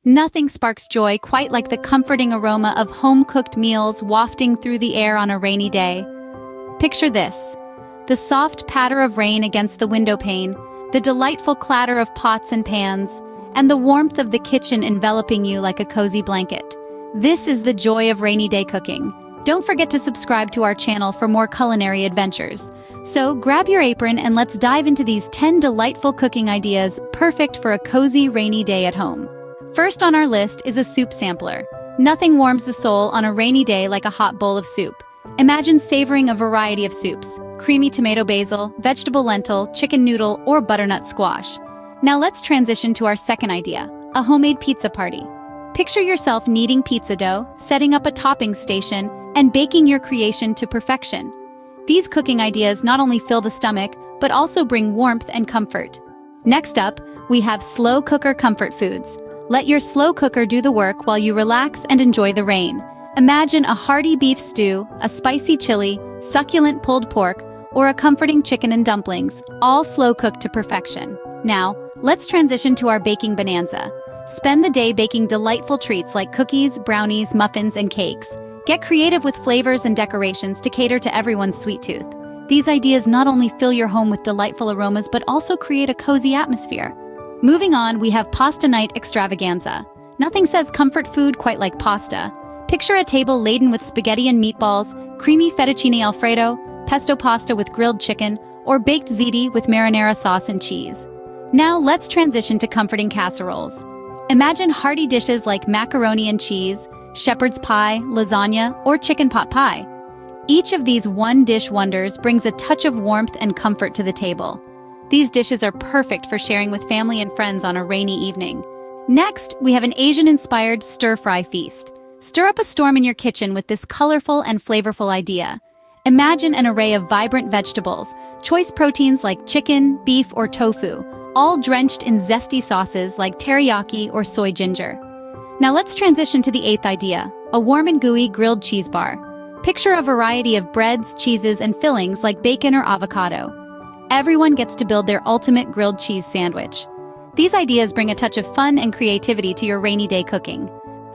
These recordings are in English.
Nothing sparks joy quite like the comforting aroma of home-cooked meals wafting through the air on a rainy day. Picture this: the soft patter of rain against the window pane, the delightful clatter of pots and pans, and the warmth of the kitchen enveloping you like a cozy blanket. This is the joy of rainy day cooking. Don't forget to subscribe to our channel for more culinary adventures. So grab your apron and let's dive into these 10 delightful cooking ideas perfect for a cozy rainy day at home. First on our list is a soup sampler. Nothing warms the soul on a rainy day like a hot bowl of soup. Imagine savoring a variety of soups: creamy tomato basil, vegetable lentil, chicken noodle, or butternut squash. Now let's transition to our second idea, a homemade pizza party. Picture yourself kneading pizza dough, setting up a topping station, and baking your creation to perfection. These cooking ideas not only fill the stomach, but also bring warmth and comfort. Next up, we have slow cooker comfort foods. Let your slow cooker do the work while you relax and enjoy the rain. Imagine a hearty beef stew, a spicy chili, succulent pulled pork, or a comforting chicken and dumplings, all slow cooked to perfection. Now, let's transition to our baking bonanza. Spend the day baking delightful treats like cookies, brownies, muffins, and cakes. Get creative with flavors and decorations to cater to everyone's sweet tooth. These ideas not only fill your home with delightful aromas but also create a cozy atmosphere. Moving on, we have pasta night extravaganza. Nothing says comfort food quite like pasta. Picture a table laden with spaghetti and meatballs, creamy fettuccine alfredo, pesto pasta with grilled chicken, or baked ziti with marinara sauce and cheese. Now let's transition to comforting casseroles. Imagine hearty dishes like macaroni and cheese, shepherd's pie, lasagna, or chicken pot pie. Each of these one-dish wonders brings a touch of warmth and comfort to the table. These dishes are perfect for sharing with family and friends on a rainy evening. Next, we have an Asian-inspired stir-fry feast. Stir up a storm in your kitchen with this colorful and flavorful idea. Imagine an array of vibrant vegetables, choice proteins like chicken, beef, or tofu, all drenched in zesty sauces like teriyaki or soy ginger. Now let's transition to the eighth idea, a warm and gooey grilled cheese bar. Picture a variety of breads, cheeses, and fillings like bacon or avocado. Everyone gets to build their ultimate grilled cheese sandwich. These ideas bring a touch of fun and creativity to your rainy day cooking.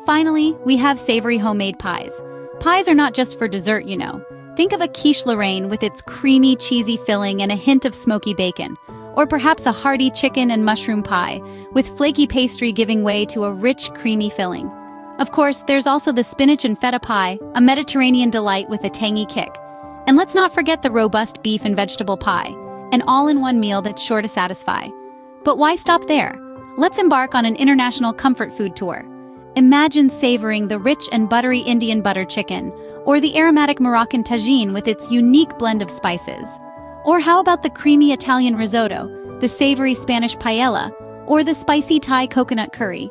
Finally, we have savory homemade pies. Pies are not just for dessert, you know. Think of a quiche Lorraine with its creamy, cheesy filling and a hint of smoky bacon. Or perhaps a hearty chicken and mushroom pie, with flaky pastry giving way to a rich, creamy filling. Of course, there's also the spinach and feta pie, a Mediterranean delight with a tangy kick. And let's not forget the robust beef and vegetable pie, an all-in-one meal that's sure to satisfy. But why stop there? Let's embark on an international comfort food tour. Imagine savoring the rich and buttery Indian butter chicken, or the aromatic Moroccan tagine with its unique blend of spices. Or how about the creamy Italian risotto, the savory Spanish paella, or the spicy Thai coconut curry?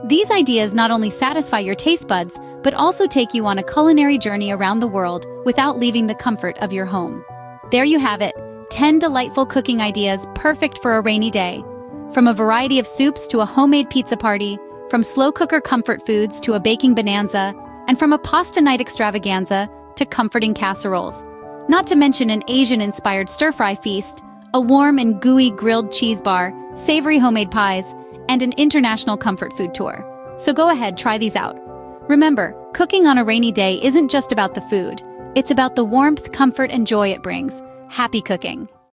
These ideas not only satisfy your taste buds, but also take you on a culinary journey around the world without leaving the comfort of your home. There you have it, 10 delightful cooking ideas perfect for a rainy day. From a variety of soups to a homemade pizza party, from slow cooker comfort foods to a baking bonanza, and from a pasta night extravaganza to comforting casseroles. Not to mention an Asian-inspired stir-fry feast, a warm and gooey grilled cheese bar, savory homemade pies, and an international comfort food tour. So go ahead, try these out. Remember, cooking on a rainy day isn't just about the food. It's about the warmth, comfort, and joy it brings. Happy cooking!